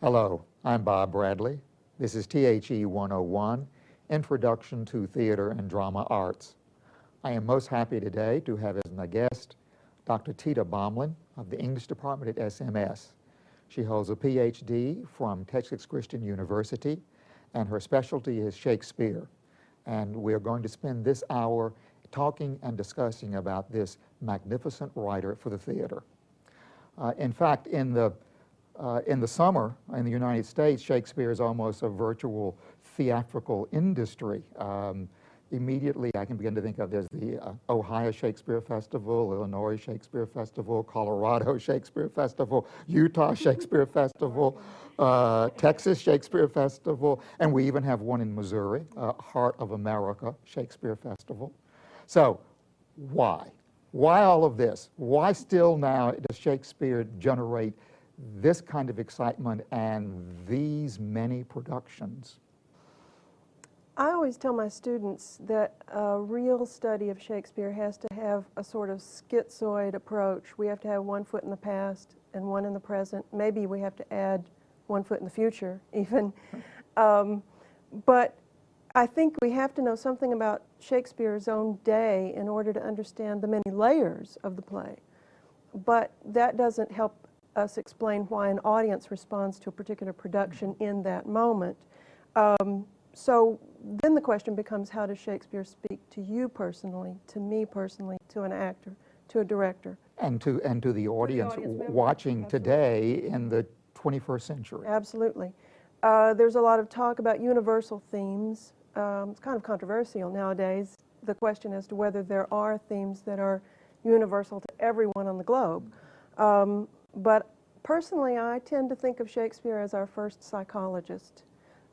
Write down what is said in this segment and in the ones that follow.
Hello, I'm Bob Bradley. This is THE 101, Introduction to Theater and Drama Arts. I am most happy today to have as my guest Dr. Tita Baumlin of the English Department at SMS. She holds a PhD from Texas Christian University, and her specialty is Shakespeare. And we're going to spend this hour talking and discussing about this magnificent writer for the theater. In fact, in the summer in the United States, Shakespeare is almost a virtual theatrical industry. Immediately, I can begin to think of there's the Ohio Shakespeare Festival, Illinois Shakespeare Festival, Colorado Shakespeare Festival, Utah Shakespeare Festival, Texas Shakespeare Festival, and we even have one in Missouri, Heart of America Shakespeare Festival. So, why? Why all of this? Why still now does Shakespeare generate this kind of excitement and these many productions? I always tell my students that a real study of Shakespeare has to have a sort of schizoid approach. We have to have one foot in the past and one in the present. Maybe we have to add one foot in the future even. But I think we have to know something about Shakespeare's own day in order to understand the many layers of the play. But that doesn't help us explain why an audience responds to a particular production in that moment. So then the question becomes, how does Shakespeare speak to you personally, to me personally, to an actor, to a director? And to the audience watching today in the 21st century. Absolutely. There's a lot of talk about universal themes. It's kind of controversial nowadays, the question as to whether there are themes that are universal to everyone on the globe. But personally, I tend to think of Shakespeare as our first psychologist.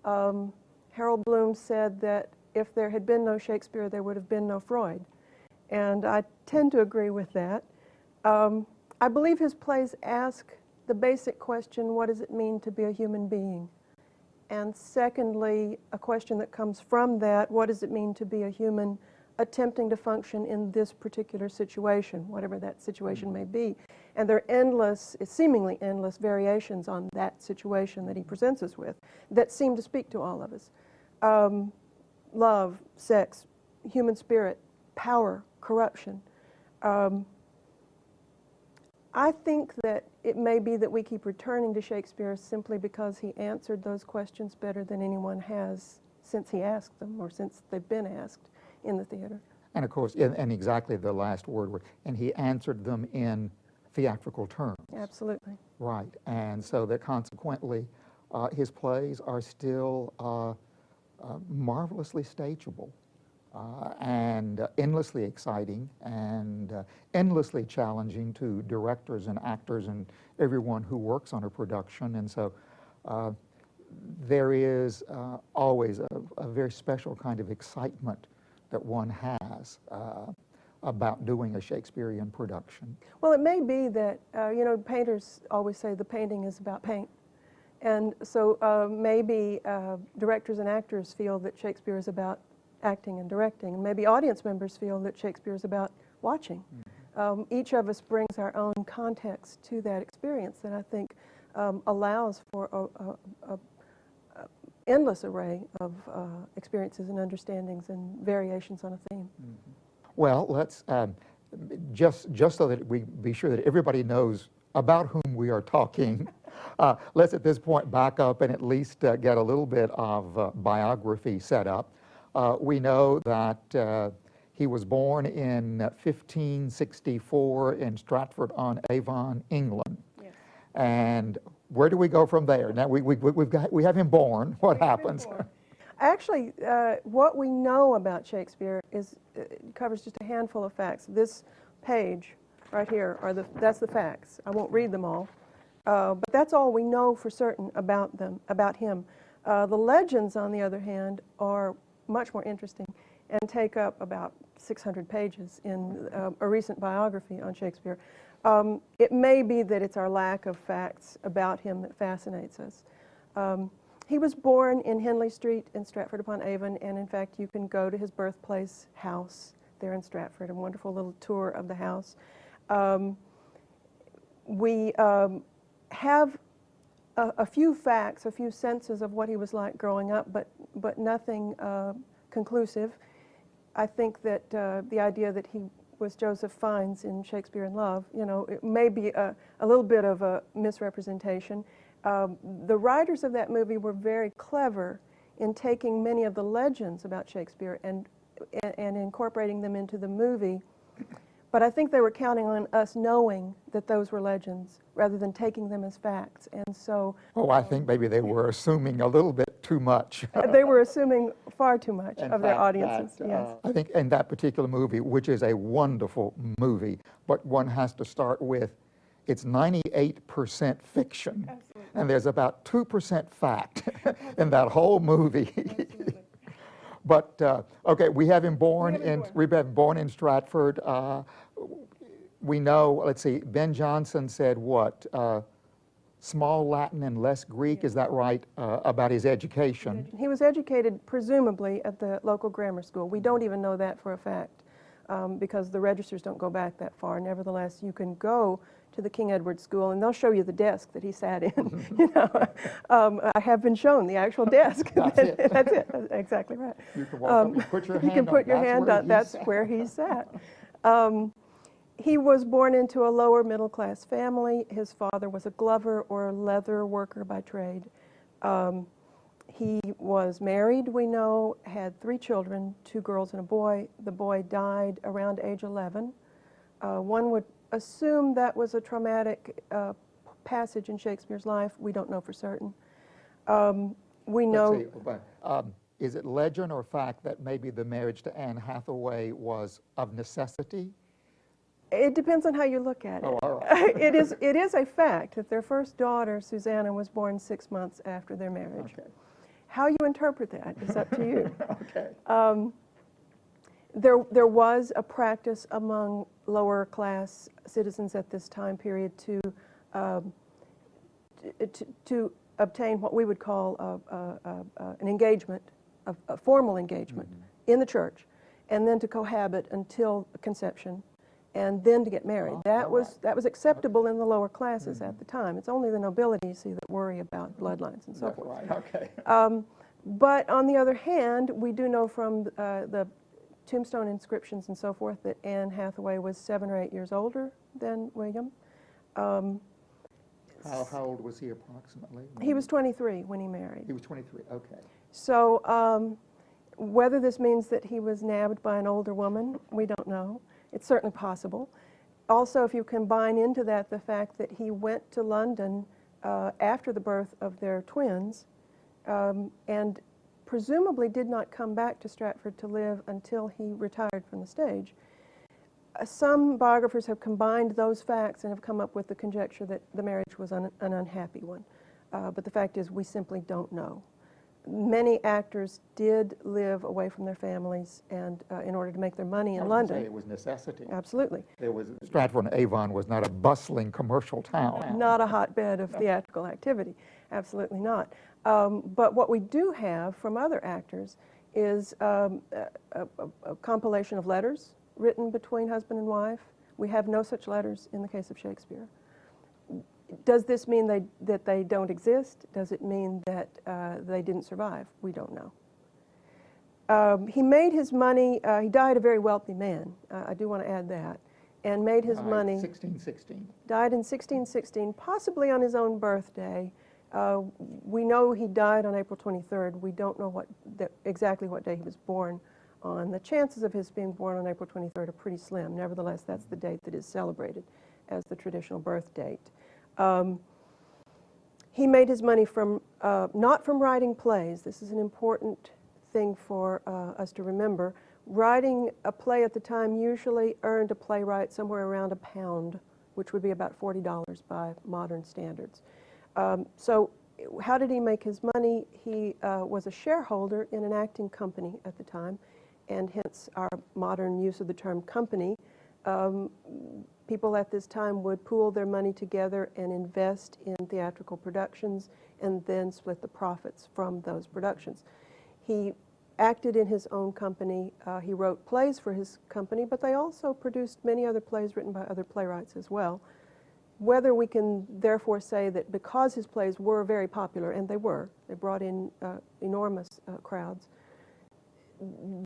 Harold Bloom said that if there had been no Shakespeare, there would have been no Freud. And I tend to agree with that. I believe his plays ask the basic question, what does it mean to be a human being? And secondly, a question that comes from that, what does it mean to be a human attempting to function in this particular situation, whatever that situation may be. And there are endless, seemingly endless variations on that situation that he presents us with that seem to speak to all of us. Love, sex, human spirit, power, corruption. I think that it may be that we keep returning to Shakespeare simply because he answered those questions better than anyone has since he asked them or since they've been asked in the theater. And of course, and exactly the last word, and he answered them in theatrical terms. Absolutely. Right, and so that consequently, his plays are still marvelously stageable and endlessly exciting and endlessly challenging to directors and actors and everyone who works on a production. And so there is always a very special kind of excitement that one has about doing a Shakespearean production. Well, it may be that, you know, painters always say the painting is about paint. And so maybe directors and actors feel that Shakespeare is about acting and directing. And maybe audience members feel that Shakespeare is about watching. Mm-hmm. Each of us brings our own context to that experience that I think allows for a endless array of experiences and understandings and variations on a theme. Mm-hmm. Well, let's just so that we be sure that everybody knows about whom we are talking, let's at this point back up and at least get a little bit of biography set up. We know that he was born in 1564 in Stratford-on-Avon, England. Yes. And where do we go from there? Now we have him born. What happens? Actually, what we know about Shakespeare is covers just a handful of facts. This page right here that's the facts. I won't read them all, but that's all we know for certain about him. The legends, on the other hand, are much more interesting and take up about 600 pages in a recent biography on Shakespeare. It may be that it's our lack of facts about him that fascinates us. He was born in Henley Street in Stratford-upon-Avon, and in fact you can go to his birthplace house there in Stratford, a wonderful little tour of the house. We have a few facts, a few senses of what he was like growing up, but nothing conclusive. I think that the idea that he was Joseph Fiennes in Shakespeare in Love, you know, it may be a little bit of a misrepresentation. The writers of that movie were very clever in taking many of the legends about Shakespeare and incorporating them into the movie. But I think they were counting on us knowing that those were legends rather than taking them as facts. And so... Oh, I think maybe they were assuming a little bit too much. They were assuming far too much In of their fact, audiences, that, yes. I think in that particular movie, which is a wonderful movie, but one has to start with, it's 98% fiction. Absolutely. And there's about 2% fact in that whole movie. But, okay, we have him born in Stratford. We know, let's see, Ben Jonson said what? Small Latin and less Greek, is that right, about his education? He was educated presumably at the local grammar school. We don't even know that for a fact because the registers don't go back that far. Nevertheless, you can go to the King Edward School and they'll show you the desk that he sat in. You know, I have been shown the actual desk. That's it. That's it. That's exactly right. You can walk up and put your hand you can put your hand on. That's sat. where he sat. He was born into a lower middle class family. His father was a glover or a leather worker by trade. He was married, we know, had 3 children, 2 girls and a boy. The boy died around age 11. One would assume that was a traumatic passage in Shakespeare's life. We don't know for certain. We know... Let's see, but, is it legend or fact that maybe the marriage to Anne Hathaway was of necessity? It depends on how you look at it. Oh, all right. It is a fact that their first daughter, Susanna, was born 6 months after their marriage. Okay. How you interpret that is up to you. Okay. There was a practice among lower class citizens at this time period to obtain what we would call an engagement, a formal engagement in the church, and then to cohabit until conception, and then to get married. That was acceptable in the lower classes at the time. It's only the nobility, you see, that worry about bloodlines and so forth. Right. Okay. But on the other hand, we do know from the tombstone inscriptions and so forth that Anne Hathaway was 7 or 8 years older than William. How old was he approximately? He was 23 when he married. He was 23. Okay. So whether this means that he was nabbed by an older woman, we don't know. It's certainly possible. Also, if you combine into that the fact that he went to London after the birth of their twins and presumably did not come back to Stratford to live until he retired from the stage. Some biographers have combined those facts and have come up with the conjecture that the marriage was an unhappy one. But the fact is we simply don't know. Many actors did live away from their families and in order to make their money in London. It was necessity. Absolutely. Stratford-on-Avon was not a bustling commercial town. Not a hotbed of theatrical activity. Absolutely not. But what we do have from other actors is a compilation of letters written between husband and wife. We have no such letters in the case of Shakespeare. Does this mean that they don't exist? Does it mean that they didn't survive? We don't know. He made his money, he died a very wealthy man, I do want to add that, and made his money. 1616. Died in 1616, possibly on his own birthday. We know he died on April 23rd. We don't know exactly what day he was born on. The chances of his being born on April 23rd are pretty slim. Nevertheless, that's the date that is celebrated as the traditional birth date. He made his money from, not from writing plays. This is an important thing for us to remember. Writing a play at the time usually earned a playwright somewhere around £1, which would be about $40 by modern standards. So how did he make his money? He was a shareholder in an acting company at the time, and hence our modern use of the term company. People at this time would pool their money together and invest in theatrical productions and then split the profits from those productions. He acted in his own company. He wrote plays for his company, but they also produced many other plays written by other playwrights as well. whether we can therefore say that because his plays were very popular, and they brought in enormous crowds,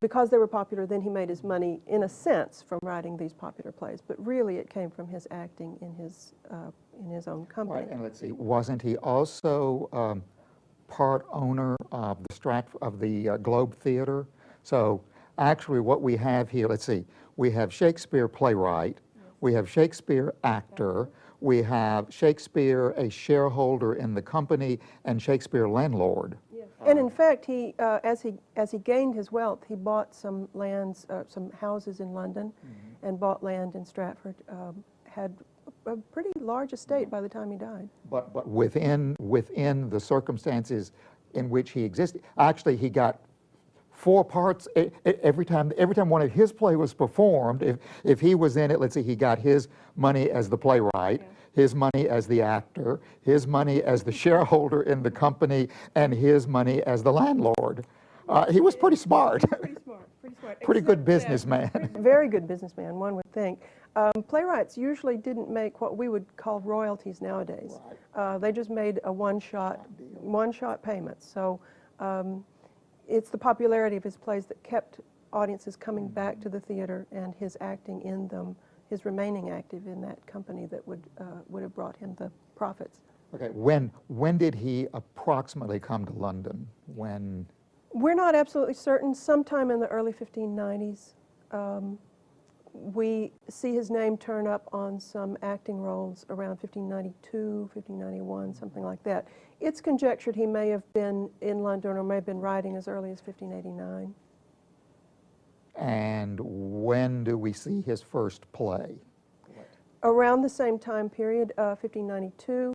because they were popular, then he made his money, in a sense, from writing these popular plays. But really, it came from his acting in his own company. Right, and let's see, wasn't he also part owner of the Globe Theater? So actually what we have here, let's see, we have Shakespeare playwright, we have Shakespeare actor, we have Shakespeare a shareholder in the company, and Shakespeare landlord. Yes. And in fact, he as he gained his wealth, he bought some lands, some houses in London, and bought land in Stratford. Had a pretty large estate by the time he died. But within the circumstances in which he existed, actually he got 4 parts every time one of his play was performed. If he was in it, let's see, he got his money as the playwright, his money as the actor, his money as the shareholder in the company, and his money as the landlord. He was pretty smart. Pretty smart. Pretty good businessman. Very good businessman, one would think. Playwrights usually didn't make what we would call royalties nowadays. Right. They just made a one-shot payment. So it's the popularity of his plays that kept audiences coming back to the theater, and his acting in them, his remaining active in that company, that would have brought him the profits. Okay, when did he approximately come to London? When? We're not absolutely certain. Sometime in the early 1590s. We see his name turn up on some acting roles around 1592, 1591, something like that. It's conjectured he may have been in London or may have been writing as early as 1589. And when do we see his first play? Around the same time period, 1592.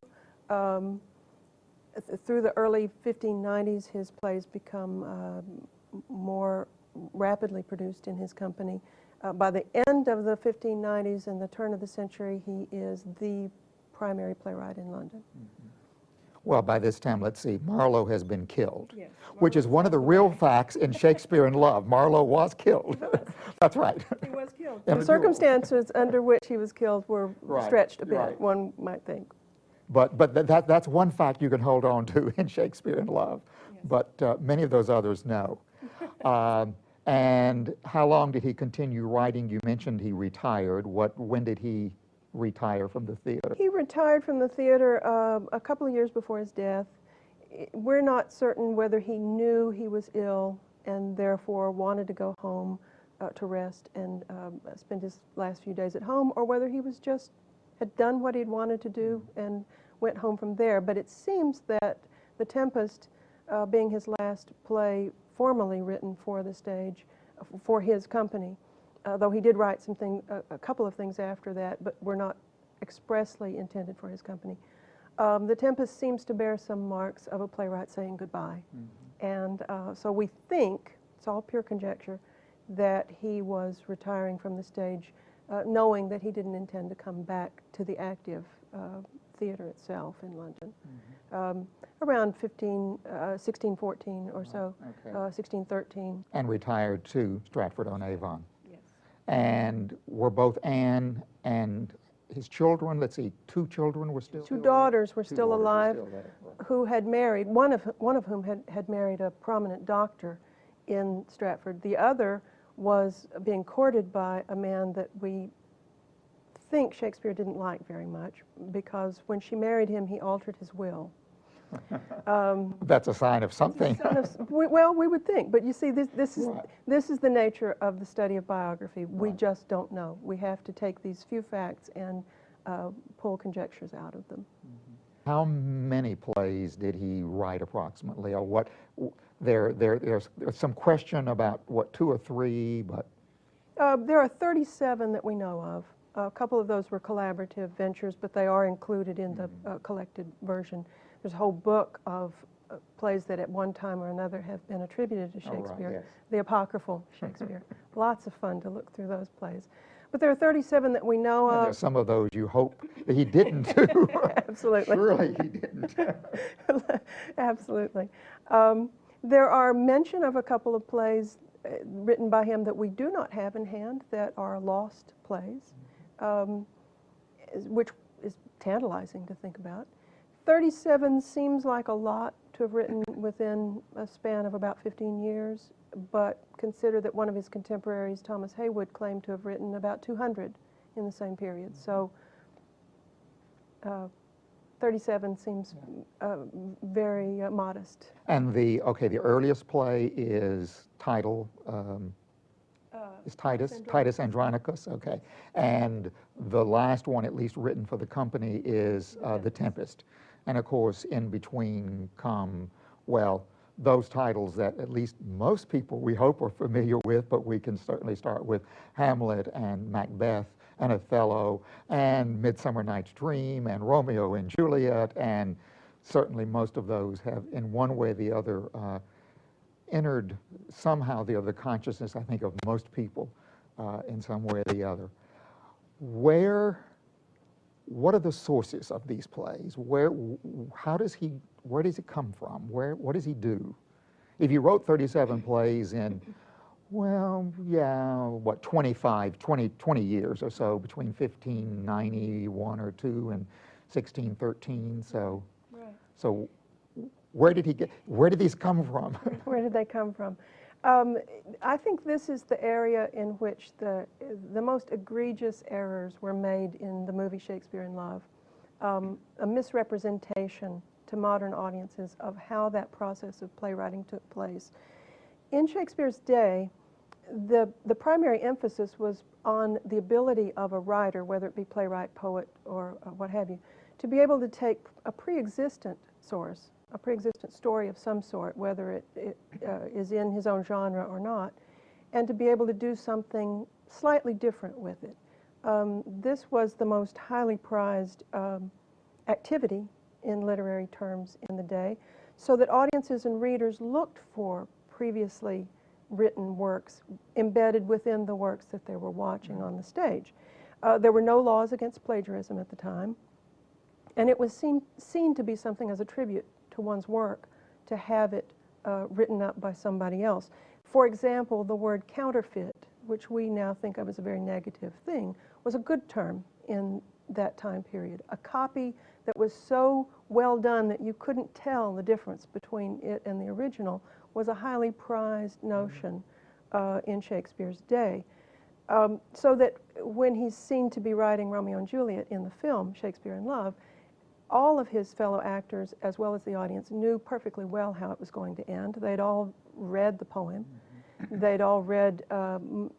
Through the early 1590s, his plays become more rapidly produced in his company. By the end of the 1590s and the turn of the century, he is the primary playwright in London. Well, by this time, let's see, Marlowe has been killed, yes, which is one of the real facts in Shakespeare in Love. Marlowe was killed. That's right. He was killed. The circumstances under which he was killed were stretched a bit, one might think. But that's one fact you can hold on to in Shakespeare in Love, yes. But many of those others, no. And how long did he continue writing? You mentioned he retired. When did he retire from the theater? He retired from the theater a couple of years before his death. We're not certain whether he knew he was ill and therefore wanted to go home to rest and spend his last few days at home, or whether he was just had done what he'd wanted to do and went home from there. But it seems that The Tempest, being his last play formally written for the stage, for his company, though he did write a couple of things after that, but were not expressly intended for his company. The Tempest seems to bear some marks of a playwright saying goodbye. And so we think, it's all pure conjecture, that he was retiring from the stage knowing that he didn't intend to come back to the active theater itself in London. Around 1614 or so, 1613. And retired to Stratford-on-Avon. Yes. And were both Anne and his children, let's see, 2 children were still? 2 daughters were still alive, who had married, one of whom had married a prominent doctor in Stratford. The other was being courted by a man that we think Shakespeare didn't like very much, because when she married him, he altered his will. That's a sign of something. Well, we would think, but you see, this is the nature of the study of biography. We just don't know. We have to take these few facts and pull conjectures out of them. How many plays did he write approximately, or what? There's some question about 2 or 3, but there are 37 that we know of. A couple of those were collaborative ventures, but they are included in the collected version. There's a whole book of plays that at one time or another have been attributed to Shakespeare, yes. The apocryphal Shakespeare. Lots of fun to look through those plays. But there are 37 that we know of. There's some of those you hope he didn't do. Absolutely. Surely he didn't. Absolutely. There are mention of a couple of plays written by him that we do not have in hand that are lost plays, which is tantalizing to think about. 37 seems like a lot to have written within a span of about 15 years, but consider that one of his contemporaries, Thomas Heywood, claimed to have written about 200 in the same period. So 37 seems very modest. And the earliest play is is Titus Andronicus, okay. And the last one, at least written for the company, is The Tempest. And of course, in between come, well, those titles that at least most people, we hope, are familiar with, but we can certainly start with Hamlet and Macbeth and Othello and Midsummer Night's Dream and Romeo and Juliet, and certainly most of those have, in one way or the other, entered somehow the other consciousness, I think, of most people in some way or the other. What are the sources of these plays? Where does it come from? What does he do? If he wrote 37 plays in, well, yeah, what, 20 years or so, between 1591 or 2 and 1613, so, Right. So where did these come from? Where did they come from? I think this is the area in which the most egregious errors were made in the movie Shakespeare in Love. A misrepresentation to modern audiences of how that process of playwriting took place. In Shakespeare's day, the primary emphasis was on the ability of a writer, whether it be playwright, poet, or what have you, to be able to take a pre-existent source, a pre-existent story of some sort, whether it is in his own genre or not, and to be able to do something slightly different with it. This was the most highly prized activity in literary terms in the day, so that audiences and readers looked for previously written works embedded within the works that they were watching on the stage. There were no laws against plagiarism at the time, and it was seen to be something as a tribute to one's work to have it written up by somebody else. For example, the word counterfeit, which we now think of as a very negative thing, was a good term in that time period. A copy that was so well done that you couldn't tell the difference between it and the original was a highly prized notion in Shakespeare's day. So that when he's seen to be writing Romeo and Juliet in the film Shakespeare in Love, all of his fellow actors, as well as the audience, knew perfectly well how it was going to end. They'd all read the poem. They'd all read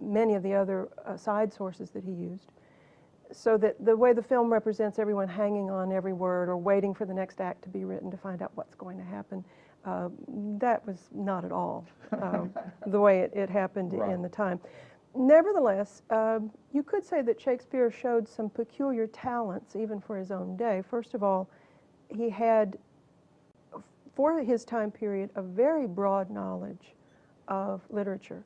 many of the other side sources that he used. So that the way the film represents everyone hanging on every word or waiting for the next act to be written to find out what's going to happen, that was not at all the way it happened Right. in the time. Nevertheless, you could say that Shakespeare showed some peculiar talents even for his own day. First of all, he had, for his time period, a very broad knowledge of literature.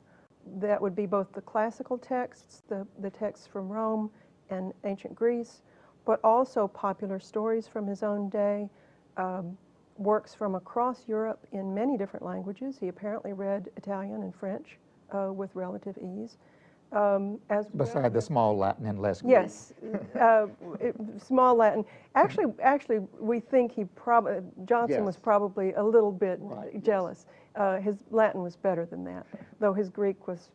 That would be both the classical texts, the texts from Rome and ancient Greece, but also popular stories from his own day, works from across Europe in many different languages. He apparently read Italian and French with relative ease. Beside the small Latin and less Greek. Yes, small Latin. Actually, we think Johnson was probably a little bit jealous. His Latin was better than that, though his Greek was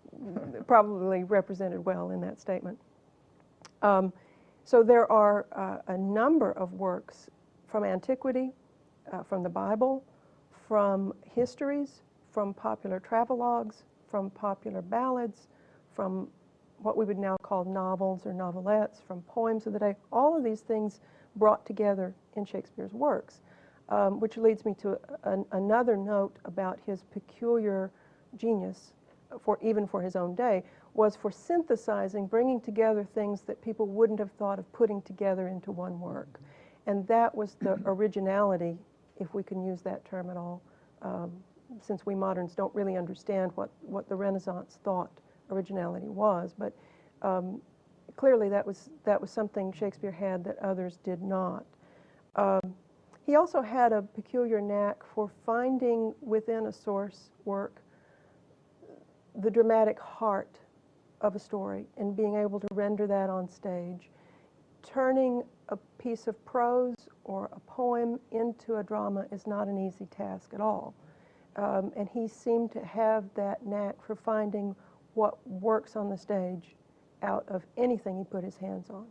probably represented well in that statement. So there are a number of works from antiquity, from the Bible, from histories, from popular travelogues, from popular ballads, from what we would now call novels or novelettes, from poems of the day, all of these things brought together in Shakespeare's works, which leads me to another note about his peculiar genius, even for his own day, was for synthesizing, bringing together things that people wouldn't have thought of putting together into one work. And that was the originality, if we can use that term at all, since we moderns don't really understand what the Renaissance thought originality was, but clearly that was something Shakespeare had that others did not. He also had a peculiar knack for finding within a source work the dramatic heart of a story and being able to render that on stage, turning a piece of prose or a poem into a drama is not an easy task at all. And he seemed to have that knack for finding what works on the stage out of anything he put his hands on.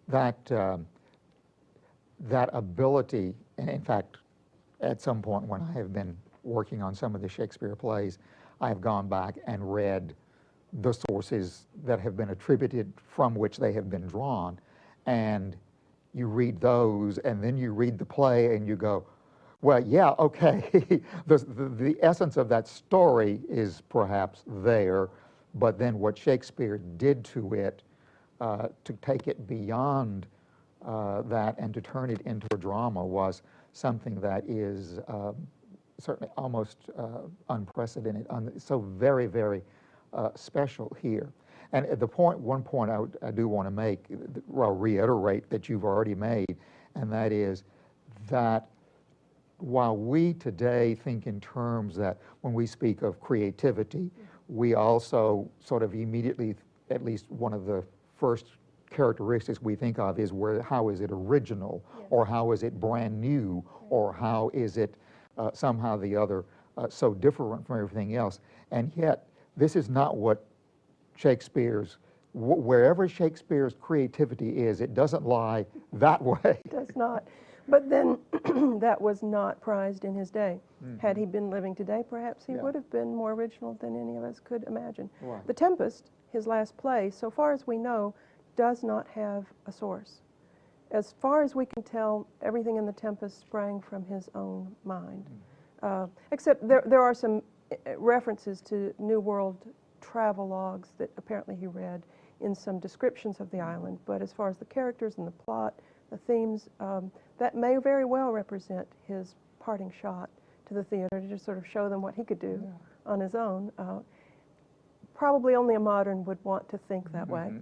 That ability, and in fact, at some point when I have been working on some of the Shakespeare plays, I have gone back and read the sources that have been attributed from which they have been drawn, and you read those, and then you read the play, and you go, well, yeah, okay, the essence of that story is perhaps there, but then what Shakespeare did to it, to take it beyond that and to turn it into a drama was something that is certainly almost unprecedented, so very, very special here. And at one point I do want to make, well, reiterate that you've already made, and that is that while we today think in terms that when we speak of creativity, we also sort of immediately, at least one of the first characteristics we think of is how is it original, yes, or how is it brand new, or how is it somehow the other so different from everything else. And yet, this is not what wherever Shakespeare's creativity is, it doesn't lie that way. It does not. But then that was not prized in his day. Mm-hmm. Had he been living today, perhaps he would have been more original than any of us could imagine. Right. The Tempest, his last play, so far as we know, does not have a source. As far as we can tell, everything in The Tempest sprang from his own mind. Except there are some references to New World travelogues that apparently he read in some descriptions of the island, but as far as the characters and the plot, the themes, that may very well represent his parting shot to the theater to just sort of show them what he could do on his own. Probably only a modern would want to think that way.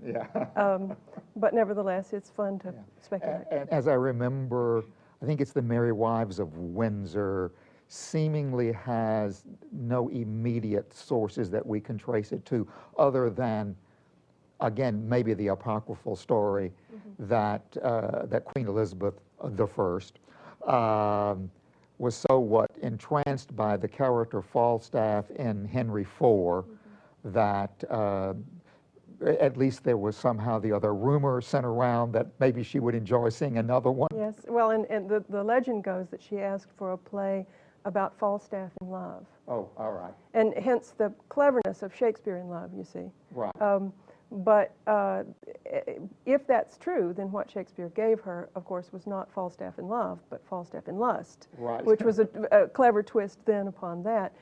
But nevertheless, it's fun to speculate. And as I remember, I think it's The Merry Wives of Windsor seemingly has no immediate sources that we can trace it to, other than, again, maybe the apocryphal story that Queen Elizabeth I was so entranced by the character Falstaff in Henry IV that at least there was somehow the other rumor sent around that maybe she would enjoy seeing another one. Yes, well, and the legend goes that she asked for a play about Falstaff in love. Oh, all right. And hence the cleverness of Shakespeare in love, you see. Right. But if that's true, then what Shakespeare gave her, of course, was not Falstaff in love, but Falstaff in lust, right, which was a clever twist then upon that.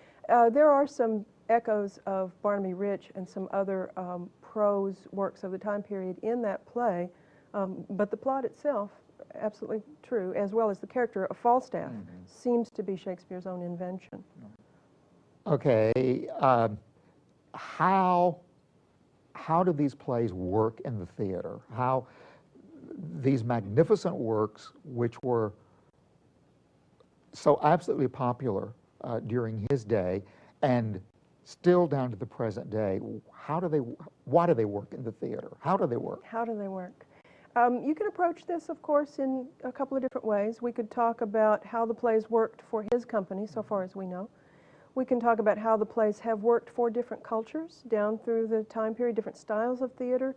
There are some echoes of Barnaby Rich and some other prose works of the time period in that play, but the plot itself, absolutely true, as well as the character of Falstaff, seems to be Shakespeare's own invention. Okay, how do these plays work in the theater? How these magnificent works, which were so absolutely popular during his day and still down to the present day, why do they work in the theater? How do they work? How do they work? You can approach this, of course, in a couple of different ways. We could talk about how the plays worked for his company, so far as we know. We can talk about how the plays have worked for different cultures down through the time period, different styles of theater.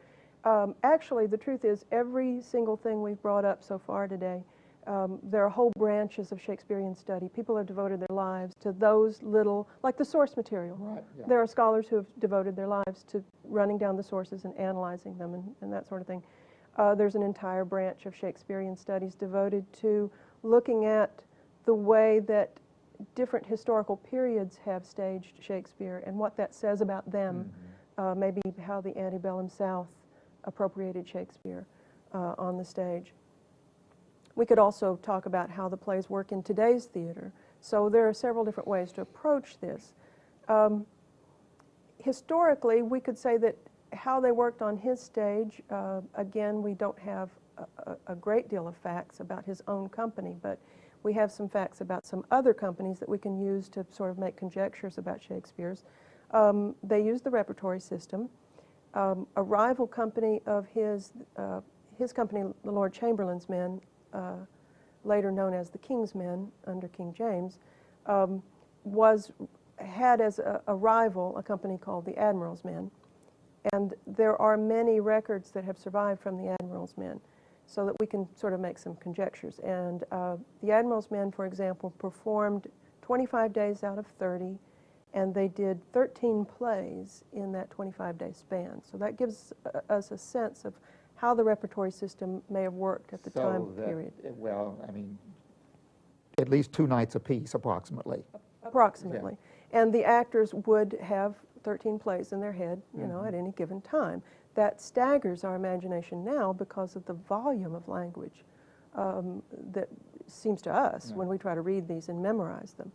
Actually, the truth is, every single thing we've brought up so far today, there are whole branches of Shakespearean study. People have devoted their lives to those little, like the source material. Right, yeah. There are scholars who have devoted their lives to running down the sources and analyzing them and that sort of thing. There's an entire branch of Shakespearean studies devoted to looking at the way that different historical periods have staged Shakespeare and what that says about them, maybe how the antebellum South appropriated Shakespeare on the stage. We could also talk about how the plays work in today's theater. So there are several different ways to approach this. Historically, we could say that how they worked on his stage, again, we don't have a great deal of facts about his own company, but we have some facts about some other companies that we can use to sort of make conjectures about Shakespeare's. They used the repertory system. A rival company of his his company, the Lord Chamberlains Men, later known as the King's Men under King James, had as a rival a company called the Admiral's Men. And there are many records that have survived from the Admiral's Men, so that we can sort of make some conjectures. And the Admiral's Men, for example, performed 25 days out of 30, and they did 13 plays in that 25-day span. So that gives us a sense of how the repertory system may have worked at the time period. Well, I mean, at least 2 nights apiece, approximately. Approximately. Yeah. And the actors would have 13 plays in their head, you Mm-hmm. know, at any given time. That staggers our imagination now because of the volume of language that seems to us when we try to read these and memorize them.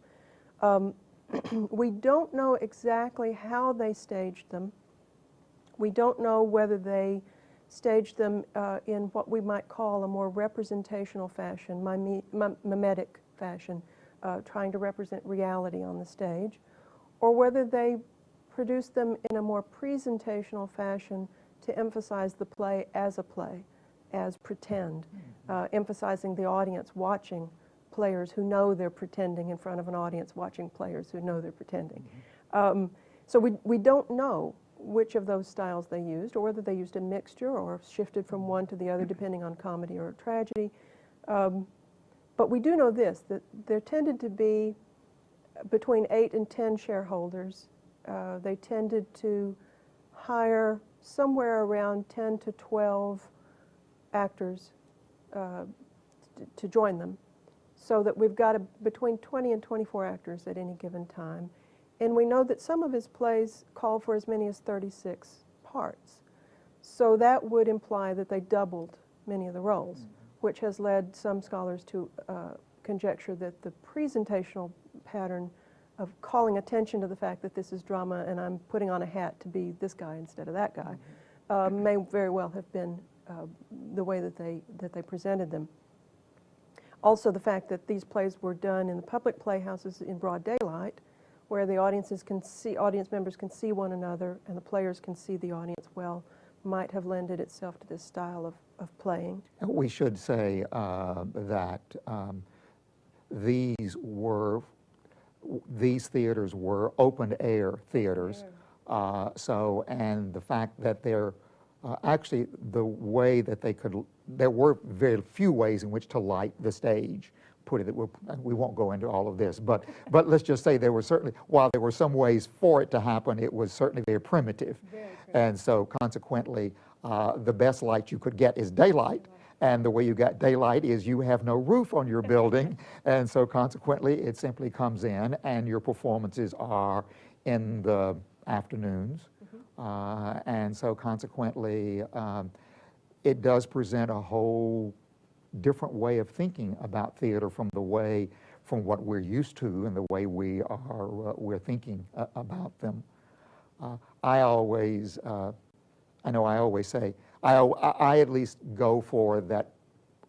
We don't know exactly how they staged them. We don't know whether they staged them in what we might call a more representational fashion, mimetic fashion, trying to represent reality on the stage, or whether they produced them in a more presentational fashion to emphasize the play, as pretend, emphasizing the audience watching players who know they're pretending in front of an audience watching players who know they're pretending. So we don't know which of those styles they used, or whether they used a mixture or shifted from one to the other depending on comedy or tragedy. But we do know this, that there tended to be between 8 and 10 shareholders. They tended to hire somewhere around 10 to 12 actors to join them, so that we've got between 20 and 24 actors at any given time. And we know that some of his plays call for as many as 36 parts. So that would imply that they doubled many of the roles, which has led some scholars to conjecture that the presentational pattern of calling attention to the fact that this is drama and I'm putting on a hat to be this guy instead of that guy may very well have been the way that they presented them. Also, the fact that these plays were done in the public playhouses in broad daylight, where the audience members can see one another and the players can see the audience well, might have lended itself to this style of playing. We should say that these theaters were open-air theaters. And the fact that they're actually the way that there were very few ways in which to light the stage. We won't go into all of this, but let's just say there were certainly, while there were some ways for it to happen, it was certainly very primitive. And so consequently, the best light you could get is daylight. And the way you got daylight is you have no roof on your building, and so consequently it simply comes in and your performances are in the afternoons. And so consequently it does present a whole different way of thinking about theater from what we're used to and the way we're thinking about them. I always say, I at least go for that.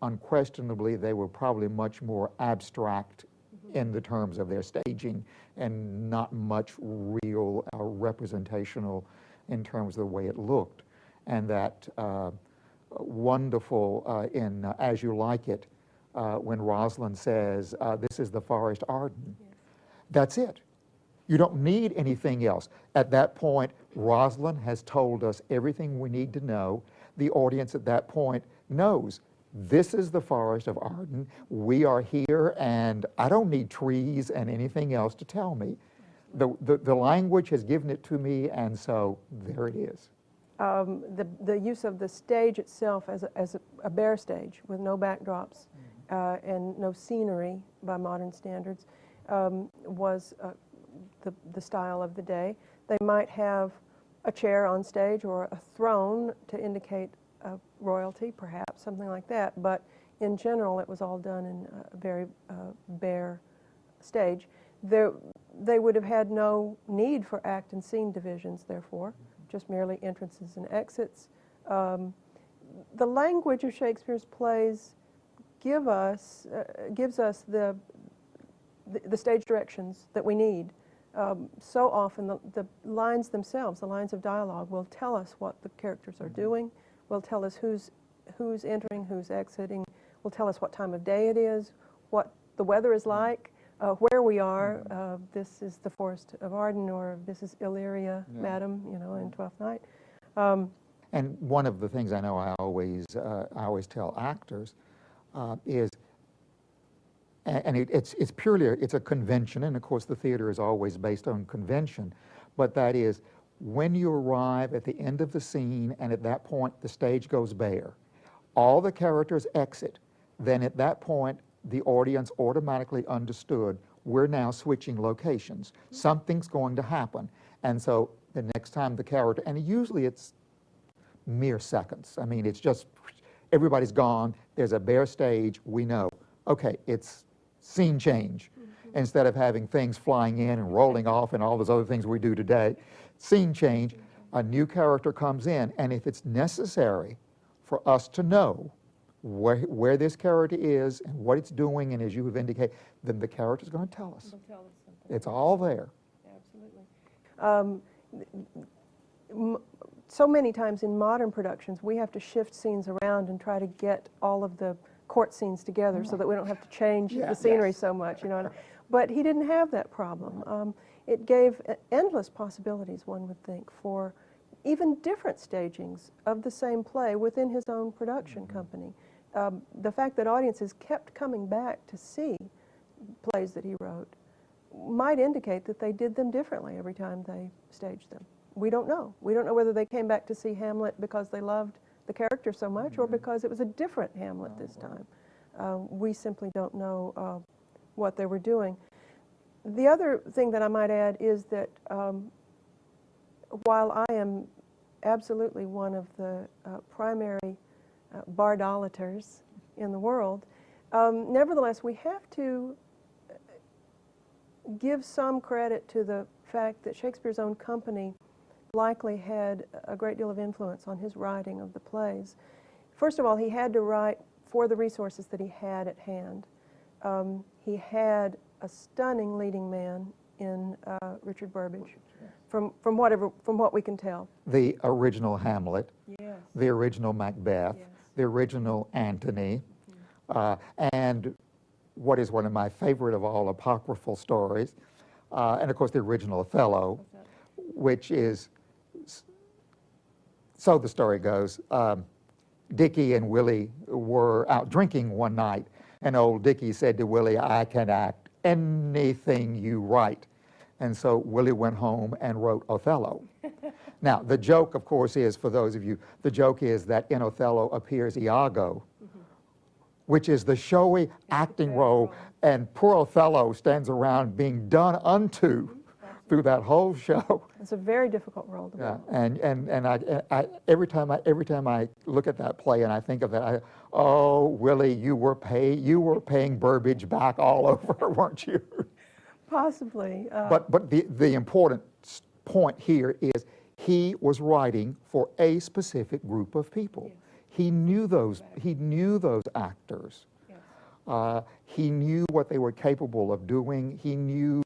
Unquestionably, they were probably much more abstract in the terms of their staging and not much real or representational in terms of the way it looked. And that wonderful in As You Like It, when Rosalind says, this is the forest Arden. Yes. That's it. You don't need anything else. At that point, Rosalind has told us everything we need to know. The audience at that point knows this is the forest of Arden. We are here, and I don't need trees and anything else to tell me. The language has given it to me, and so there it is. The use of the stage itself as a bare stage with no backdrops and no scenery by modern standards was the style of the day. They might have a chair on stage or a throne to indicate royalty, perhaps, something like that. But in general, it was all done in a very bare stage. They would have had no need for act and scene divisions, therefore, just merely entrances and exits. The language of Shakespeare's plays gives us the stage directions that we need. So often the lines themselves, the lines of dialogue, will tell us what the characters are doing, will tell us who's who's entering, who's exiting, will tell us what time of day it is, what the weather is like, where we are. This is the Forest of Arden, or this is Illyria, Madam, you know, in Twelfth Night. And one of the things I know I always tell actors is, and it's purely, it's a convention, and of course the theater is always based on convention, but that is, when you arrive at the end of the scene and at that point the stage goes bare, all the characters exit, then at that point the audience automatically understood we're now switching locations. Something's going to happen. And so the next time the character, and usually it's mere seconds. I mean, it's just everybody's gone, there's a bare stage, we know, okay, it's scene change. Instead of having things flying in and rolling off and all those other things we do today, scene change, a new character comes in, and if it's necessary for us to know where this character is and what it's doing, and as you have indicated, then the character's going to tell us. They'll tell us something. It's all there. Absolutely. So many times in modern productions, we have to shift scenes around and try to get all of the court scenes together so that we don't have to change the scenery so much, you know. But he didn't have that problem. It gave endless possibilities, one would think, for even different stagings of the same play within his own production company. The fact that audiences kept coming back to see plays that he wrote might indicate that they did them differently every time they staged them. We don't know. We don't know whether they came back to see Hamlet because they loved the character so much or because it was a different Hamlet this time. We simply don't know what they were doing. The other thing that I might add is that while I am absolutely one of the primary bardolaters in the world, nevertheless we have to give some credit to the fact that Shakespeare's own company likely had a great deal of influence on his writing of the plays. First of all, he had to write for the resources that he had at hand. He had a stunning leading man in Richard Burbage, from what we can tell. The original Hamlet, Yes. the original Macbeth, Yes. the original Antony, and what is one of my favorite of all apocryphal stories, and of course the original Othello, which is, so the story goes, Dickie and Willie were out drinking one night, and old Dickie said to Willie, "I can act anything you write." And so Willie went home and wrote Othello. Now, the joke, of course, is, for those of you, the joke is that in Othello appears Iago, which is the showy acting role, and poor Othello stands around being done unto through that whole show. It's a very difficult role to play. And I every time I look at that play and I think of that, oh, Willie, you were paying Burbage back all over, weren't you? Possibly. But the important point here is he was writing for a specific group of people. Yes. He knew those actors. Yes. He knew what they were capable of doing. He knew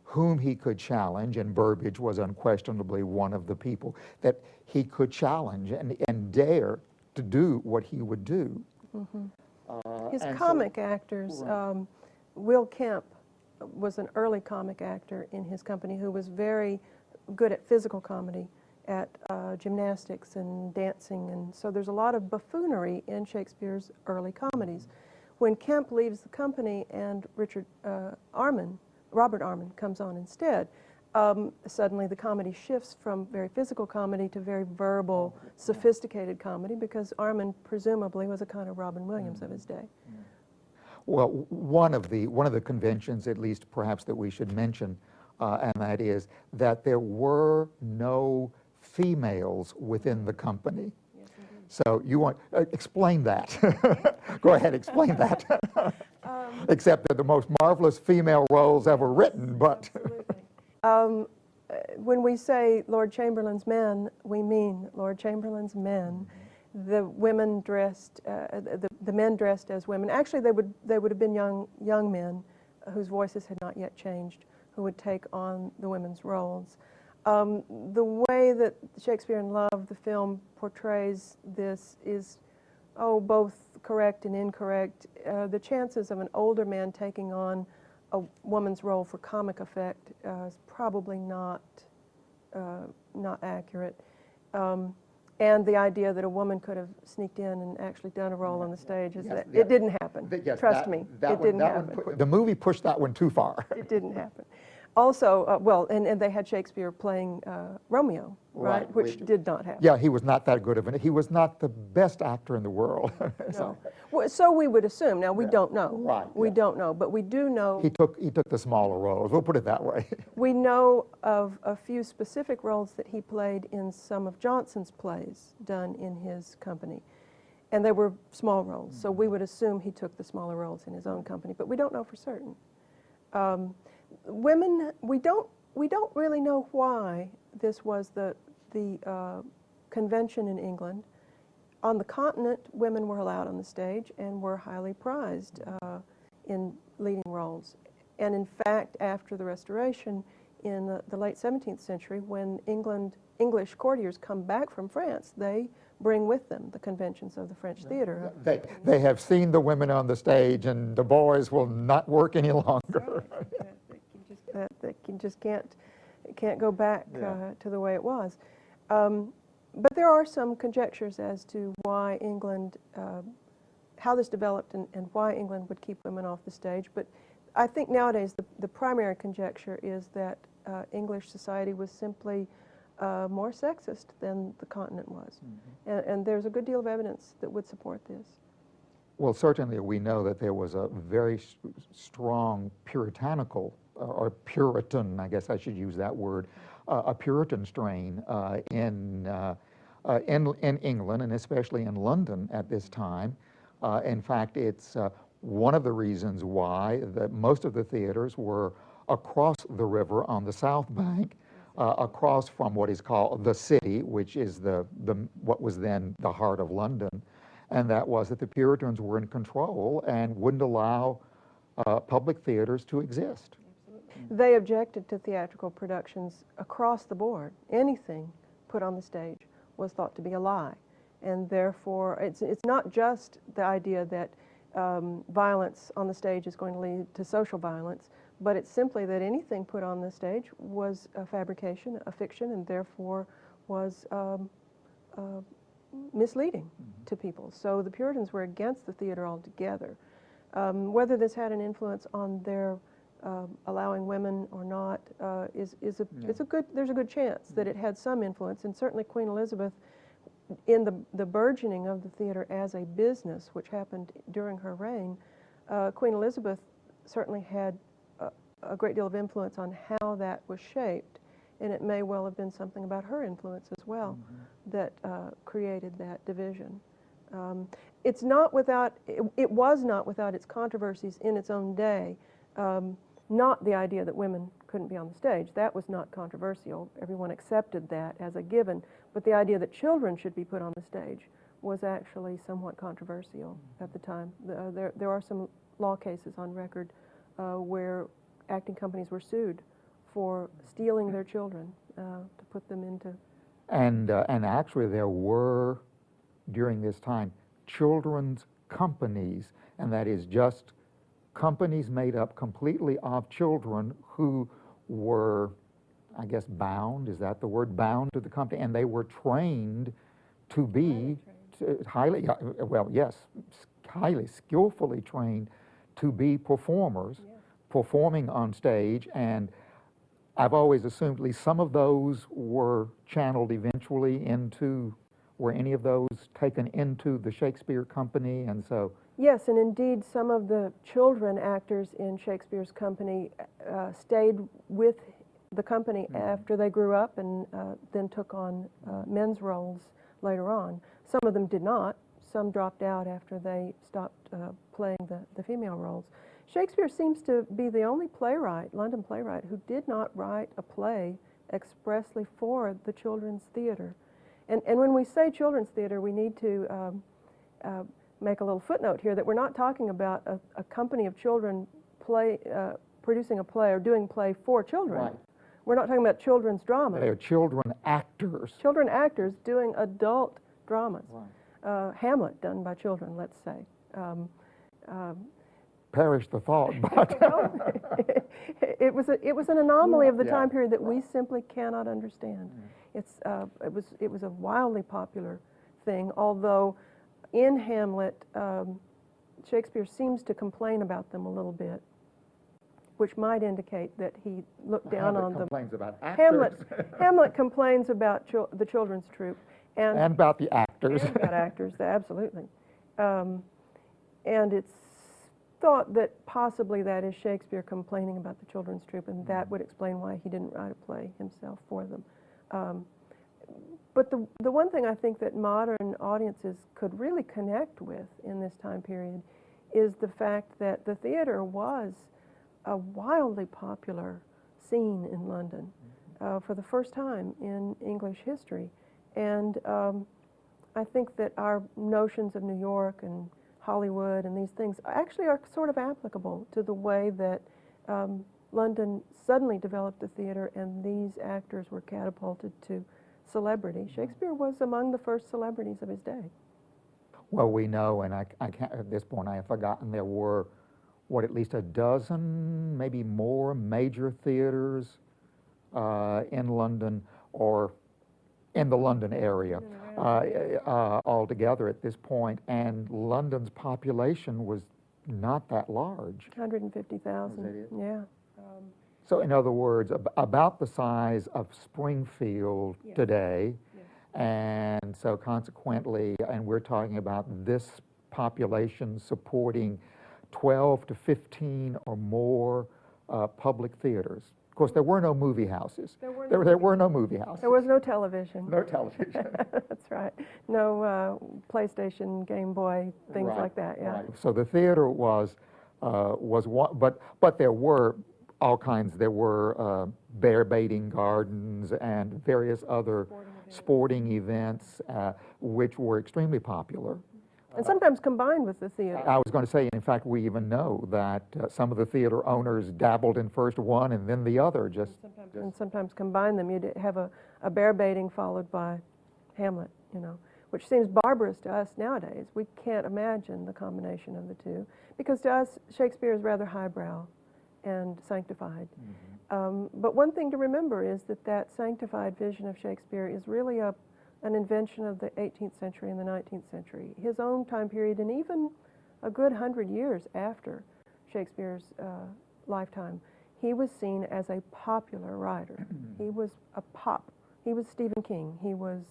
whom he could challenge, and Burbage was unquestionably one of the people that he could challenge and dare to do what he would do. His comic actors, Right. Will Kemp was an early comic actor in his company who was very good at physical comedy, at gymnastics and dancing, and so there's a lot of buffoonery in Shakespeare's early comedies. When Kemp leaves the company and Robert Armin comes on instead, suddenly the comedy shifts from very physical comedy to very verbal, sophisticated comedy, because Armin presumably was a kind of Robin Williams of his day. Well, one of the conventions, at least perhaps, that we should mention, and that is that there were no females within the company. Yes, indeed. So you want, explain that. Go ahead, explain that. Except they're the most marvelous female roles ever written, but. Absolutely. When we say Lord Chamberlain's Men, we mean Lord Chamberlain's men. The women dressed, the men dressed as women. Actually, they would have been young men whose voices had not yet changed, who would take on the women's roles. The way that Shakespeare in Love, the film, portrays this is both correct and incorrect. The chances of an older man taking on a woman's role for comic effect is probably not accurate. And the idea that a woman could have sneaked in and actually done a role on the stage, it didn't happen. Trust me, it didn't happen. The movie pushed that one too far. It didn't happen. Also, well, and they had Shakespeare playing Romeo, right? Which did not happen. Yeah, he was not that good of an, he was not the best actor in the world. No. Well, so we would assume. Now, we don't know. Right. We don't know, but we do know. He took the smaller roles, we'll put it that way. We know of a few specific roles that he played in some of Jonson's plays done in his company. And they were small roles, so we would assume he took the smaller roles in his own company, but we don't know for certain. Women, we don't really know why this was the convention in England. On the continent, women were allowed on the stage and were highly prized in leading roles. And in fact, after the Restoration in the late 17th century, when English courtiers come back from France, they bring with them the conventions of the French theater. They have seen the women on the stage, and the boys will not work any longer. They just can't go back to the way it was. But there are some conjectures as to why England, how this developed and why England would keep women off the stage. But I think nowadays the primary conjecture is that English society was simply more sexist than the continent was. And there's a good deal of evidence that would support this. Well, certainly we know that there was a very strong puritanical, or Puritan, I guess I should use that word, a Puritan strain in England, and especially in London at this time. In fact, it's one of the reasons why most of the theaters were across the river on the south bank, across from what is called the city, which is what was then the heart of London. And that was that the Puritans were in control and wouldn't allow public theaters to exist. They objected to theatrical productions across the board. Anything put on the stage was thought to be a lie. And therefore, it's not just the idea that violence on the stage is going to lead to social violence, but it's simply that anything put on the stage was a fabrication, a fiction, and therefore was misleading to people. So the Puritans were against the theater altogether. Whether this had an influence on their allowing women or not there's a good chance that it had some influence, and certainly Queen Elizabeth, in the burgeoning of the theater as a business, which happened during her reign, Queen Elizabeth certainly had a great deal of influence on how that was shaped, and it may well have been something about her influence as well that created that division. It was not without its controversies in its own day. Not the idea that women couldn't be on the stage. That was not controversial. Everyone accepted that as a given. But the idea that children should be put on the stage was actually somewhat controversial at the time. There are some law cases on record where acting companies were sued for stealing their children to put them into... And actually there were, during this time, children's companies, and that is just companies made up completely of children who were, I guess, bound, is that the word, bound to the company, and they were trained to be highly skillfully trained to be performers, performing on stage. And I've always assumed at least some of those were channeled eventually into, were any of those taken into the Shakespeare company? And so... Yes, and indeed some of the children actors in Shakespeare's company stayed with the company after they grew up and then took on men's roles later on. Some of them did not. Some dropped out after they stopped playing the female roles. Shakespeare seems to be the only playwright, London playwright, who did not write a play expressly for the children's theater. And when we say children's theater, we need to make a little footnote here that we're not talking about a company of children producing a play or doing play for children. Right. We're not talking about children's drama. They're children actors. Children actors doing adult dramas. Hamlet done by children, let's say. Perish the thought, but it was an anomaly of the Yeah. time period that we simply cannot understand. It was a wildly popular thing, although in Hamlet, Shakespeare seems to complain about them a little bit, which might indicate that he looked down on them. complains about actors. Hamlet complains about the children's troupe and about the actors. and about actors, absolutely. And it's thought that possibly that is Shakespeare complaining about the children's troupe, and that would explain why he didn't write a play himself for them. But the one thing I think that modern audiences could really connect with in this time period is the fact that the theater was a wildly popular scene in London for the first time in English history. And I think that our notions of New York and Hollywood and these things actually are sort of applicable to the way that London suddenly developed the theater and these actors were catapulted to celebrity. Shakespeare was among the first celebrities of his day. Well, we know, and I can't, at this point I have forgotten, there were, what, at least a dozen, maybe more major theaters in London or in the London area altogether at this point, and London's population was not that large. 150,000, Was that it? yeah. So in other words, about the size of Springfield Yes. today, Yes. and so consequently, and we're talking about this population supporting 12 to 15 or more public theaters. Of course, there were no movie houses. There were no movie houses. There was no television. No television. That's right. No PlayStation, Game Boy, things Right, like that, yeah. right. So the theater was one, but there were all kinds. There were bear baiting gardens and various other sporting events which were extremely popular. And sometimes combined with the theater. I was going to say, in fact, we even know that some of the theater owners dabbled in first one and then the other. And sometimes combine them. You'd have a bear baiting followed by Hamlet, you know, which seems barbarous to us nowadays. We can't imagine the combination of the two, because to us, Shakespeare is rather highbrow and sanctified. But one thing to remember is that sanctified vision of Shakespeare is really an invention of the 18th century and the 19th century. His own time period, and even a good 100 years after Shakespeare's lifetime, he was seen as a popular writer. He was a pop. He was Stephen King. He was,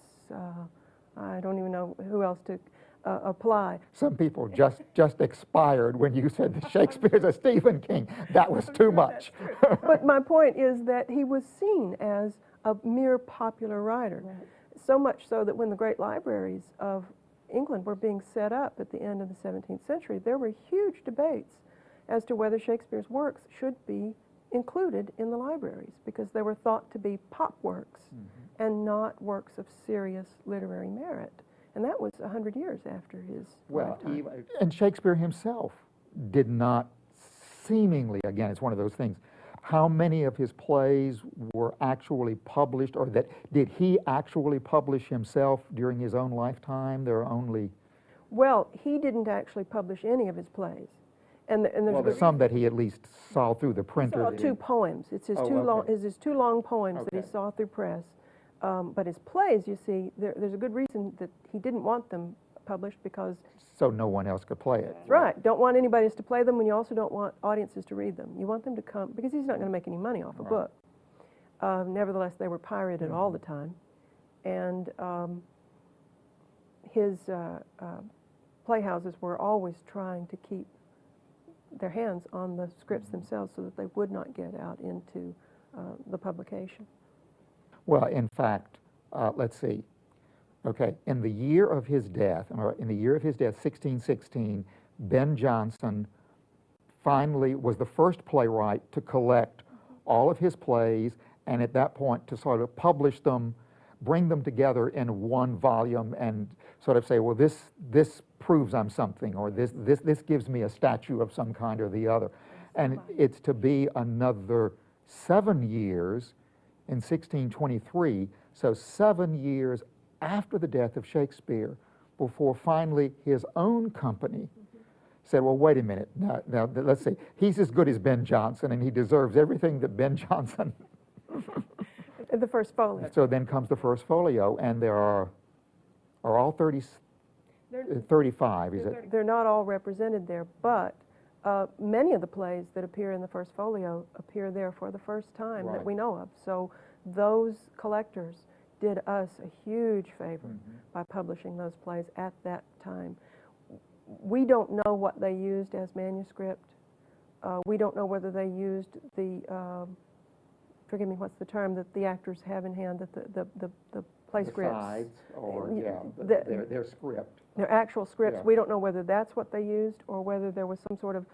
I don't even know who else to apply. Some people just expired when you said that Shakespeare's a Stephen King. That was too much. But my point is that he was seen as a mere popular writer. Right. So much so that when the great libraries of England were being set up at the end of the 17th century, there were huge debates as to whether Shakespeare's works should be included in the libraries, because they were thought to be pop works and not works of serious literary merit. And that was 100 years after his lifetime. And Shakespeare himself did not seemingly, again, it's one of those things, how many of his plays were actually published, or did he actually publish himself during his own lifetime? There are only... Well, he didn't actually publish any of his plays. And there's some that he at least saw through the printer. saw two poems. It's his his two long poems that he saw through press. But his plays, you see, there's a good reason that he didn't want them published, because... So no one else could play it. That's right. Don't want anybody else to play them, and you also don't want audiences to read them. You want them to come, because he's not going to make any money off a book. Nevertheless, they were pirated all the time. And his playhouses were always trying to keep their hands on the scripts themselves so that they would not get out into the publication. Well, in fact, let's see. Okay, in the year of his death, 1616, Ben Jonson finally was the first playwright to collect all of his plays, and at that point to sort of publish them, bring them together in one volume, and sort of say, well, this proves I'm something, or this gives me a statue of some kind or the other. And it's to be another 7 years in 1623, so 7 years after the death of Shakespeare, before finally his own company said, well, wait a minute, now let's see, he's as good as Ben Jonson, and he deserves everything that Ben Jonson. The First Folio. So then comes the First Folio, and there are all 35, is it? They're not all represented there, but many of the plays that appear in the First Folio appear there for the first time that we know of. So those collectors did us a huge favor by publishing those plays at that time. We don't know what they used as manuscript. We don't know whether they used the, forgive me, what's the term that the actors have in hand, that the play scripts. Sides, or their script. Their actual scripts. Yeah. We don't know whether that's what they used or whether there was some sort of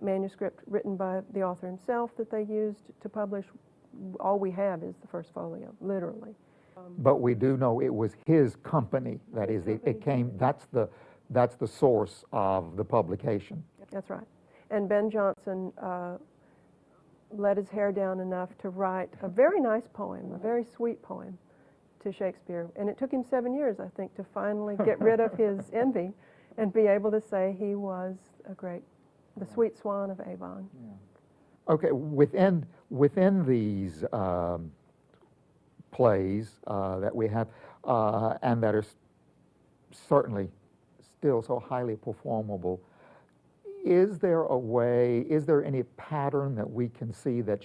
manuscript written by the author himself that they used to publish. All we have is the First Folio, literally. But we do know it was his company. That is, it came. That's the source of the publication. That's right. And Ben Jonson let his hair down enough to write a very nice poem, a very sweet poem to Shakespeare. And it took him 7 years, I think, to finally get rid of his envy and be able to say he was the sweet swan of Avon. Yeah. Okay, within these plays that we have, and that are certainly still so highly performable, is there a way, is there any pattern that we can see that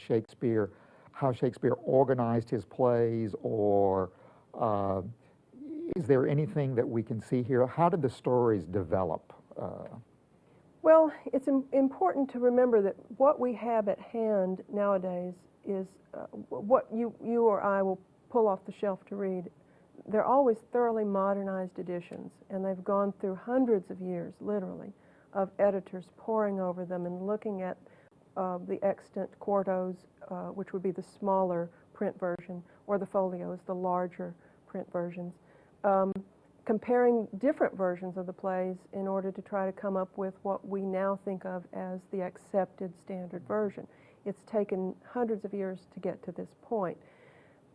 how Shakespeare organized his plays, or is there anything that we can see here? How did the stories develop? Well, it's important to remember that what we have at hand nowadays is what you or I will pull off the shelf to read. They're always thoroughly modernized editions, and they've gone through hundreds of years, literally, of editors poring over them and looking at the extant quartos, which would be the smaller print version, or the folios, the larger print versions, comparing different versions of the plays in order to try to come up with what we now think of as the accepted standard version. It's taken hundreds of years to get to this point.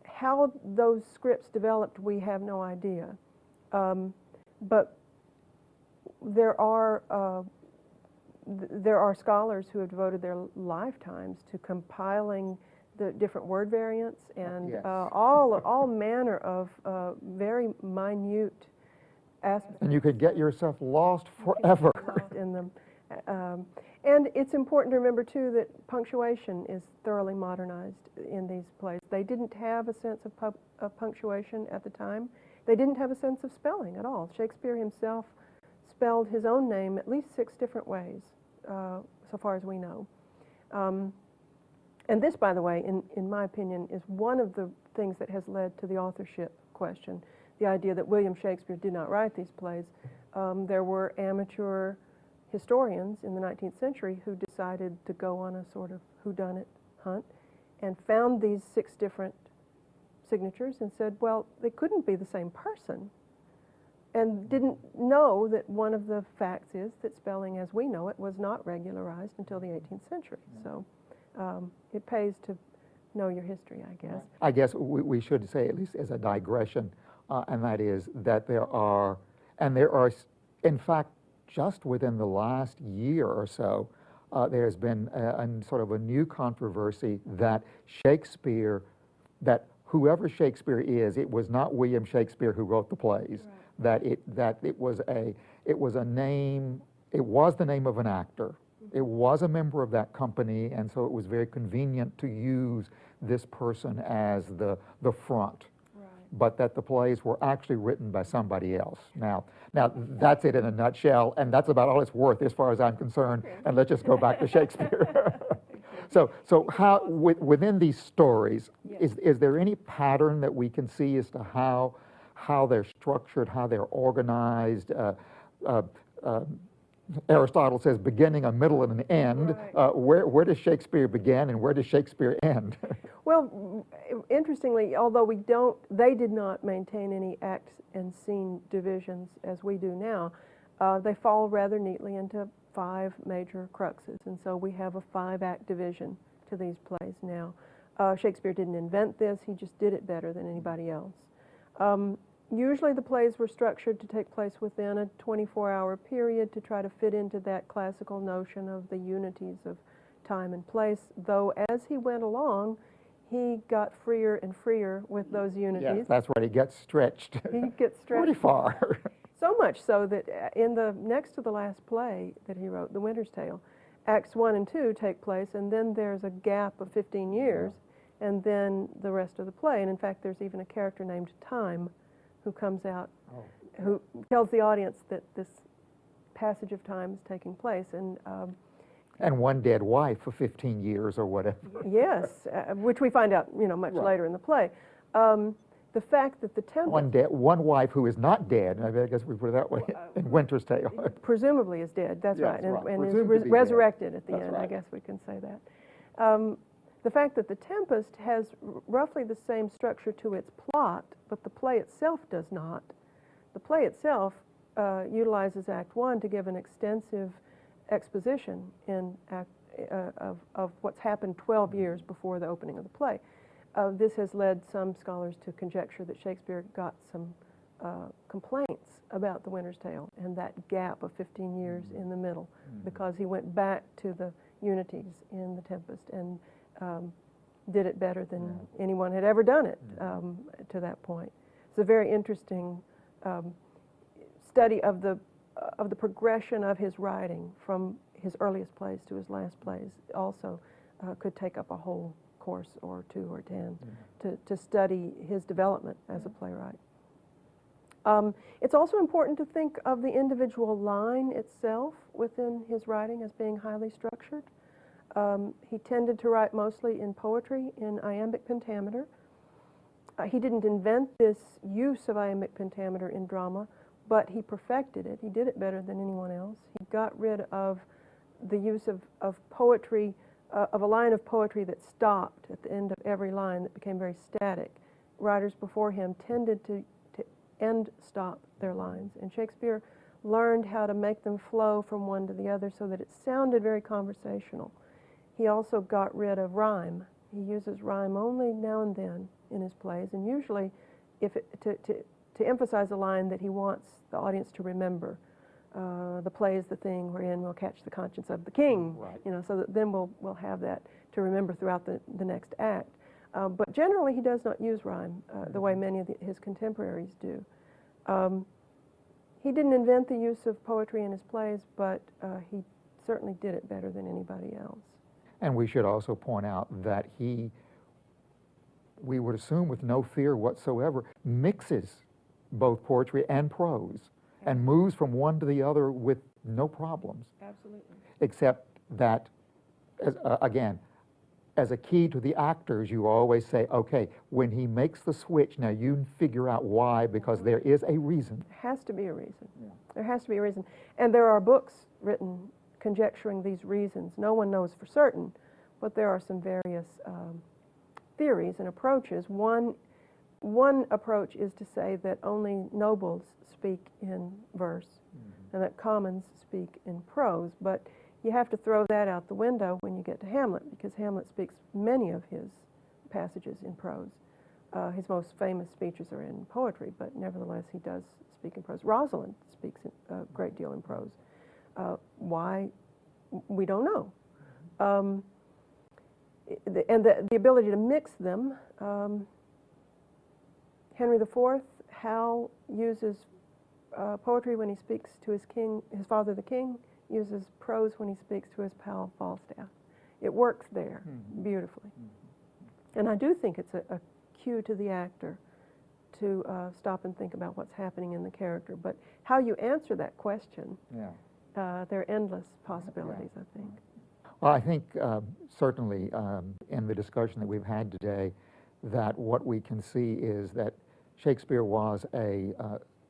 How those scripts developed, we have no idea. But there are scholars who have devoted their lifetimes to compiling the different word variants and all manner of very minute aspects. And you could get yourself lost forever in them. And it's important to remember, too, that punctuation is thoroughly modernized in these plays. They didn't have a sense of punctuation at the time. They didn't have a sense of spelling at all. Shakespeare himself spelled his own name at least 6 different ways, so far as we know. And this, by the way, in my opinion, is one of the things that has led to the authorship question, the idea that William Shakespeare did not write these plays. There were amateur historians in the 19th century who decided to go on a sort of whodunit hunt and found these 6 different signatures and said, well, they couldn't be the same person, and didn't know that one of the facts is that spelling as we know it was not regularized until the 18th century. So it pays to know your history, I guess. I guess we should say, at least as a digression, and that is that there are, in fact, just within the last year or so, there's been a sort of a new controversy that Shakespeare, that whoever Shakespeare is, it was not William Shakespeare who wrote the plays. Right. That it was the name of an actor. It was a member of that company, and so it was very convenient to use this person as the front. Right. But that the plays were actually written by somebody else. Now that's it in a nutshell, and that's about all it's worth as far as I'm concerned. Okay. And let's just go back to Shakespeare. So how within these stories, yes, is there any pattern that we can see as to how they're structured, how they're organized? Aristotle says beginning, a middle, and an end. Right. Where does Shakespeare begin and where does Shakespeare end? Well, interestingly, although they did not maintain any act and scene divisions as we do now, they fall rather neatly into 5 major cruxes, and so we have a 5-act division to these plays now. Shakespeare didn't invent this, he just did it better than anybody else. Usually the plays were structured to take place within a 24-hour period to try to fit into that classical notion of the unities of time and place, though as he went along, he got freer and freer with those unities. Yes, that's right, he gets stretched. He gets stretched. Pretty far. So much so that in the next to the last play that he wrote, The Winter's Tale, Acts 1 and 2 take place, and then there's a gap of 15 years, and then the rest of the play. And in fact, there's even a character named Time who comes out, who tells the audience that this passage of time is taking place. And one dead wife for 15 years or whatever. Yes, which we find out, much later in the play. The fact that the Tempest... One wife who is not dead, I guess we put it that way, in Winter's Tale. Presumably is dead, that's Yes, right, and Presumably is resurrected at the That's end, right. I guess we can say that. The fact that The Tempest has roughly the same structure to its plot, but the play itself does not. The play itself utilizes Act 1 to give an extensive exposition of what's happened 12 years before the opening of the play. This has led some scholars to conjecture that Shakespeare got some complaints about The Winter's Tale and that gap of 15 years in the middle, because he went back to the unities in The Tempest and did it better than anyone had ever done it to that point. It's a very interesting study of the progression of his writing from his earliest plays to his last plays. Also could take up a whole course or 2 or 10 to study his development as a playwright. It's also important to think of the individual line itself within his writing as being highly structured. He tended to write mostly in poetry, in iambic pentameter. He didn't invent this use of iambic pentameter in drama, but he perfected it. He did it better than anyone else. He got rid of the use of poetry, of a line of poetry that stopped at the end of every line, that became very static. Writers before him tended to end stop their lines, and Shakespeare learned how to make them flow from one to the other so that it sounded very conversational. He also got rid of rhyme. He uses rhyme only now and then in his plays, and usually to emphasize a line that he wants the audience to remember. The play is the thing wherein we'll catch the conscience of the king, Right. So that then we'll have that to remember throughout the next act. But generally he does not use rhyme the way many of his contemporaries do. He didn't invent the use of poetry in his plays, but he certainly did it better than anybody else. And we should also point out that we would assume with no fear whatsoever, mixes both poetry and prose and moves from one to the other with no problems. Absolutely. Except that, again, as a key to the actors, you always say, okay, when he makes the switch, now you figure out why, because there is a reason. There has to be a reason. There has to be a reason. And there are books written conjecturing these reasons. No one knows for certain, but there are some various theories and approaches. One approach is to say that only nobles speak in verse and that commons speak in prose, but you have to throw that out the window when you get to Hamlet, because Hamlet speaks many of his passages in prose. His most famous speeches are in poetry, but nevertheless he does speak in prose. Rosalind speaks a great deal in prose. Why? We don't know. And the ability to mix them. Henry IV, Hal uses poetry when he speaks to his king, his father the king, uses prose when he speaks to his pal Falstaff. It works there beautifully. And I do think it's a cue to the actor to stop and think about what's happening in the character. But how you answer that question, there are endless possibilities, I think. Well, I think certainly in the discussion that we've had today, that what we can see is that Shakespeare was a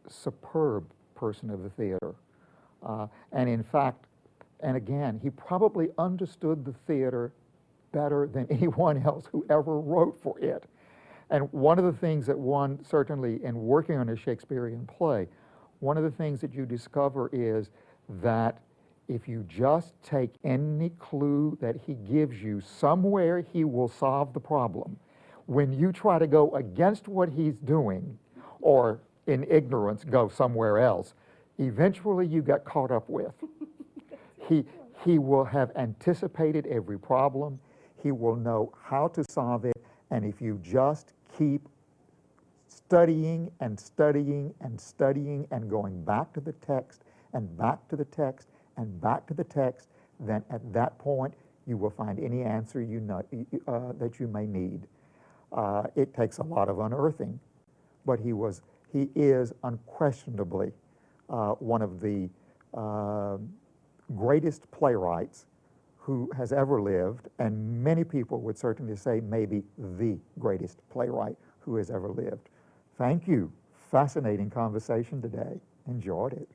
superb person of the theater. And in fact, and again, he probably understood the theater better than anyone else who ever wrote for it. And one of the things that one, certainly in working on a Shakespearean play, one of the things that you discover is that if you just take any clue that he gives you, somewhere he will solve the problem. When you try to go against what he's doing, or in ignorance go somewhere else, eventually you get caught up with. He will have anticipated every problem. He will know how to solve it. And if you just keep studying and studying and studying and going back to the text and back to the text and back to the text, then at that point you will find any answer that you may need. It takes a lot of unearthing, but he is unquestionably one of the greatest playwrights who has ever lived, and many people would certainly say maybe the greatest playwright who has ever lived. Thank you. Fascinating conversation today. Enjoyed it.